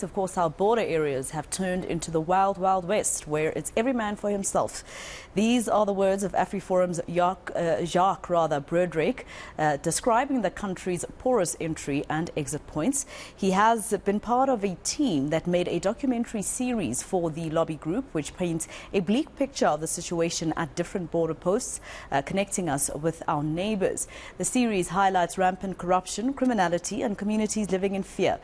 Of course, our border areas have turned into the wild, wild west, where it's every man for himself. These are the words of AfriForum's Jacques Broodryk, describing the country's porous entry and exit points. He has been part of a team that made a documentary series for the lobby group, which paints a bleak picture of the situation at different border posts, connecting us with our neighbours. The series highlights rampant corruption, criminality and communities living in fear.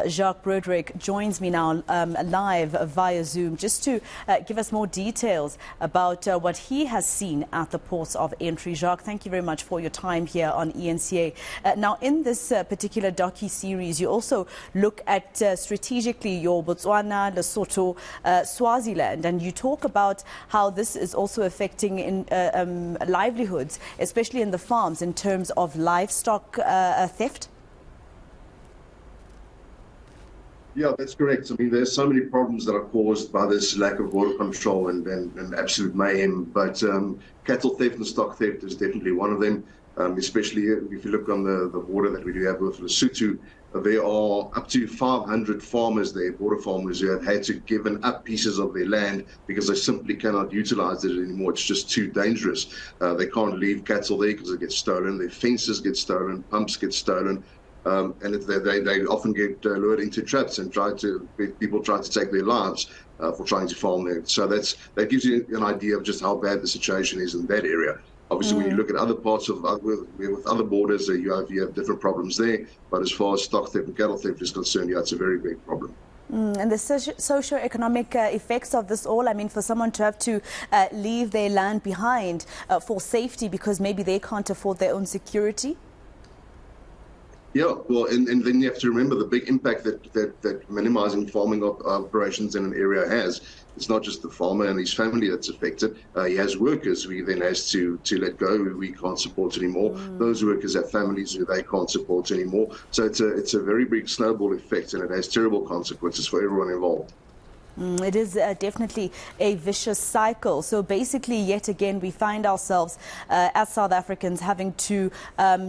Jacques Broodryk joins me now live via Zoom just to give us more details about what he has seen at the ports of entry. Jacques, thank you very much for your time here on eNCA. Now, in this particular docu-series, you also look at strategically your Botswana, Lesotho, Swaziland, and you talk about how this is also affecting livelihoods, especially in the farms, in terms of livestock theft. Yeah, that's correct. I mean, there's so many problems that are caused by this lack of border control and absolute mayhem. But cattle theft and stock theft is definitely one of them, especially if you look on the border that we do have with Lesotho. There are up to 500 farmers there, border farmers, who have had to give up pieces of their land because they simply cannot utilize it anymore. It's just too dangerous. They can't leave cattle there because it gets stolen. Their fences get stolen, pumps get stolen. And they often get lured into traps and people try to take their lives for trying to farm there. So that gives you an idea of just how bad the situation is in that area. Obviously, when you look at other parts of with other borders, you have different problems there. But as far as stock theft and cattle theft is concerned, yeah, it's a very big problem. And the socio-economic effects of this all, I mean, for someone to have to leave their land behind for safety because maybe they can't afford their own security. Yeah, well, and then you have to remember the big impact that minimizing farming operations in an area has. It's not just the farmer and his family that's affected. He has workers who he then has to let go, who we can't support anymore. Those workers have families who they can't support anymore. So it's a very big snowball effect, and it has terrible consequences for everyone involved. It is definitely a vicious cycle. So basically, yet again, we find ourselves as South Africans having to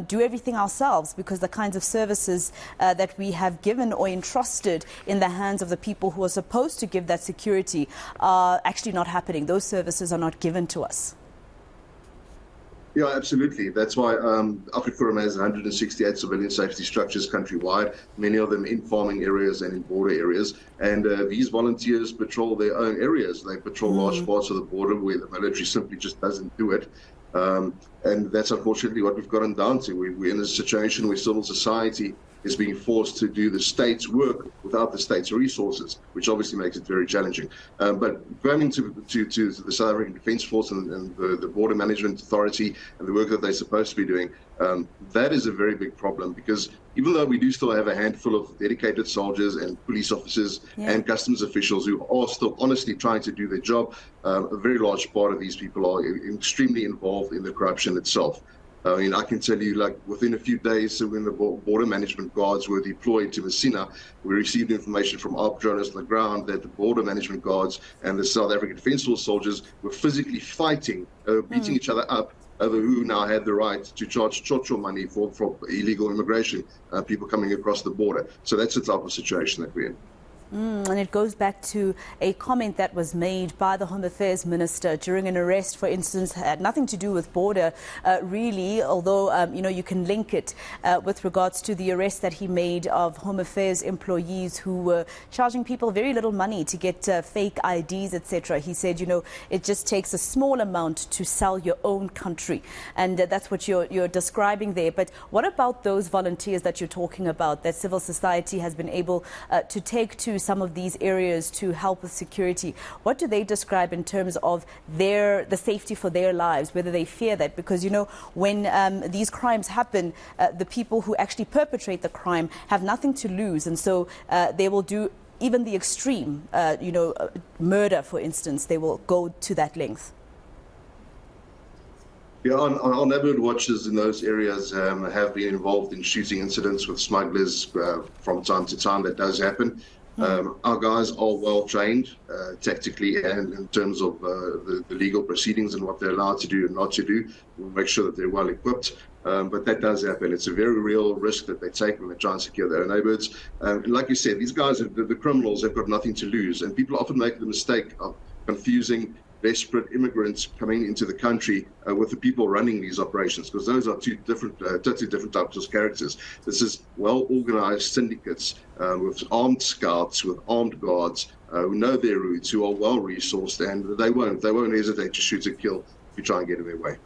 do everything ourselves because the kinds of services that we have given or entrusted in the hands of the people who are supposed to give that security are actually not happening. Those services are not given to us. Yeah, absolutely. That's why AfriForum has 168 civilian safety structures countrywide, many of them in farming areas and in border areas. And these volunteers patrol their own areas. They patrol large parts of the border where the military simply just doesn't do it. And that's unfortunately what we've gotten down to. We're in a situation where civil society is being forced to do the state's work without the state's resources, which obviously makes it very challenging. But going to the South African Defence Force and the Border Management Authority and the work that they're supposed to be doing, that is a very big problem, because even though we do still have a handful of dedicated soldiers and police officers and customs officials who are still honestly trying to do their job, a very large part of these people are extremely involved in the corruption itself. I mean, I can tell you, like, within a few days, when the border management guards were deployed to Messina, we received information from our journalists on the ground that the border management guards and the South African Defence Force soldiers were physically fighting, beating each other up over who now had the right to charge chocho money for illegal immigration, people coming across the border. So that's the type of situation that we're in. And it goes back to a comment that was made by the Home Affairs Minister during an arrest, for instance, had nothing to do with border, really, although, you can link it with regards to the arrest that he made of Home Affairs employees who were charging people very little money to get fake IDs, etc. He said, it just takes a small amount to sell your own country. And that's what you're describing there. But what about those volunteers that you're talking about, that civil society has been able to take to some of these areas to help with security? What do they describe in terms of the safety for their lives, whether they fear that? Because, when these crimes happen, the people who actually perpetrate the crime have nothing to lose. And so they will do even the extreme, murder, for instance. They will go to that length. Yeah, our neighborhood watchers in those areas have been involved in shooting incidents with smugglers from time to time. That does happen. Our guys are well trained tactically and in terms of the legal proceedings and what they're allowed to do and not to do. We'll make sure that they're well equipped. but that does happen. It's a very real risk that they take when they try and secure their own neighborhoods. And like you said, these guys, the criminals, have got nothing to lose. And people often make the mistake of confusing desperate immigrants coming into the country with the people running these operations, because those are totally different types of characters. This is well-organized syndicates with armed scouts, with armed guards who know their routes, who are well-resourced, and they won't hesitate to shoot and kill if you try and get in their way.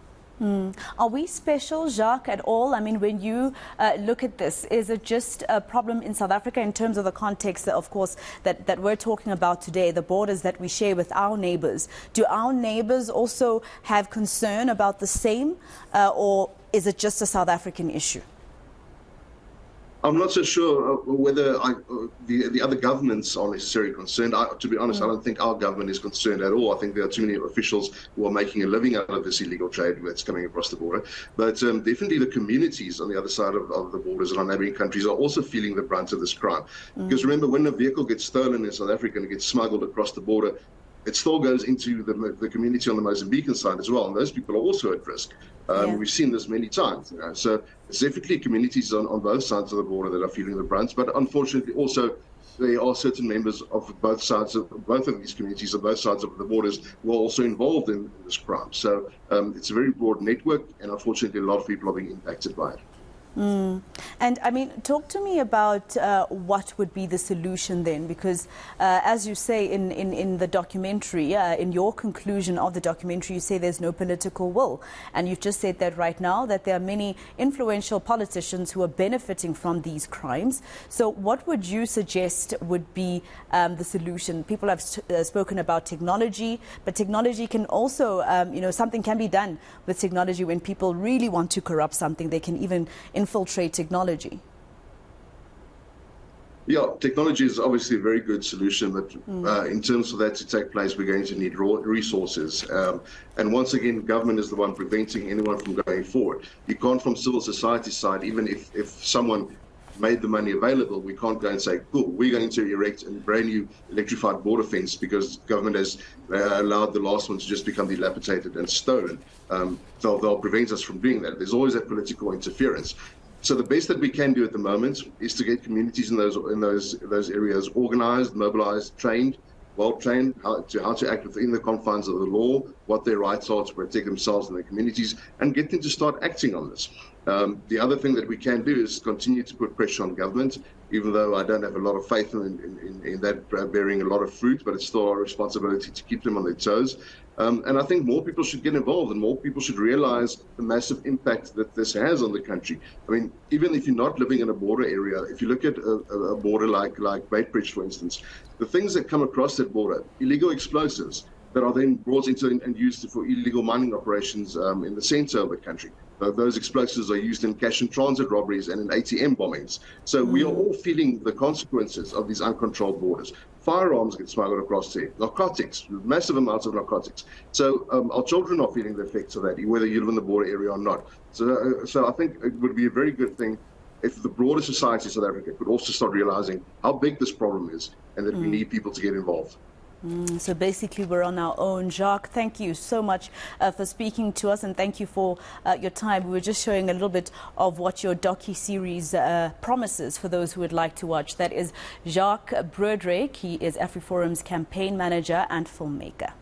Are we special, Jacques, at all? I mean, when you look at this, is it just a problem in South Africa in terms of the context, that, of course, that we're talking about today, the borders that we share with our neighbours? Do our neighbours also have concern about the same, or is it just a South African issue? I'm not so sure whether the other governments are necessarily concerned. To be honest, I don't think our government is concerned at all. I think there are too many officials who are making a living out of this illegal trade that's coming across the border. But definitely the communities on the other side of the borders and our neighboring countries are also feeling the brunt of this crime. Because remember, when a vehicle gets stolen in South Africa and it gets smuggled across the border, it still goes into the community on the Mozambican side as well, and those people are also at risk. We've seen this many times. So it's definitely communities on both sides of the border that are feeling the brunt, but unfortunately also there are certain members of both of these communities on both sides of the borders who are also involved in this crime. So it's a very broad network, and unfortunately a lot of people are being impacted by it. And I mean, talk to me about what would be the solution then, because as you say in the documentary, in your conclusion of the documentary, you say there's no political will. And you've just said that right now, that there are many influential politicians who are benefiting from these crimes. So what would you suggest would be the solution? People have spoken about technology, but technology can also, something can be done with technology. When people really want to corrupt something, they can even infiltrate technology. Yeah, technology is obviously a very good solution, but in terms of that to take place, we're going to need raw resources. And once again, government is the one preventing anyone from going forward. You can't, from civil society side, even if someone made the money available, we can't go and say, cool, we're going to erect a brand new electrified border fence because government has allowed the last one to just become dilapidated and stolen. So they'll prevent us from doing that. There's always that political interference. So the best that we can do at the moment is to get communities in those areas organized, mobilized, trained, well-trained, how to act within the confines of the law, what their rights are to protect themselves and their communities, and get them to start acting on this. The other thing that we can do is continue to put pressure on government, even though I don't have a lot of faith in that bearing a lot of fruit, but it's still our responsibility to keep them on their toes. And I think more people should get involved, and more people should realize the massive impact that this has on the country. I mean, even if you're not living in a border area, if you look at a border like Beitbridge, for instance, the things that come across that border, illegal explosives that are then brought into and used for illegal mining operations in the center of the country. Those explosives are used in cash and transit robberies and in ATM bombings. So we are all feeling the consequences of these uncontrolled borders. Firearms get smuggled across there, narcotics, massive amounts of narcotics. So our children are feeling the effects of that, whether you live in the border area or not. So I think it would be a very good thing if the broader society of South Africa could also start realizing how big this problem is and that we need people to get involved. So basically we're on our own. Jacques, thank you so much for speaking to us, and thank you for your time. We were just showing a little bit of what your docu-series promises for those who would like to watch. That is Jacques Broodryk. He is AfriForum's campaign manager and filmmaker.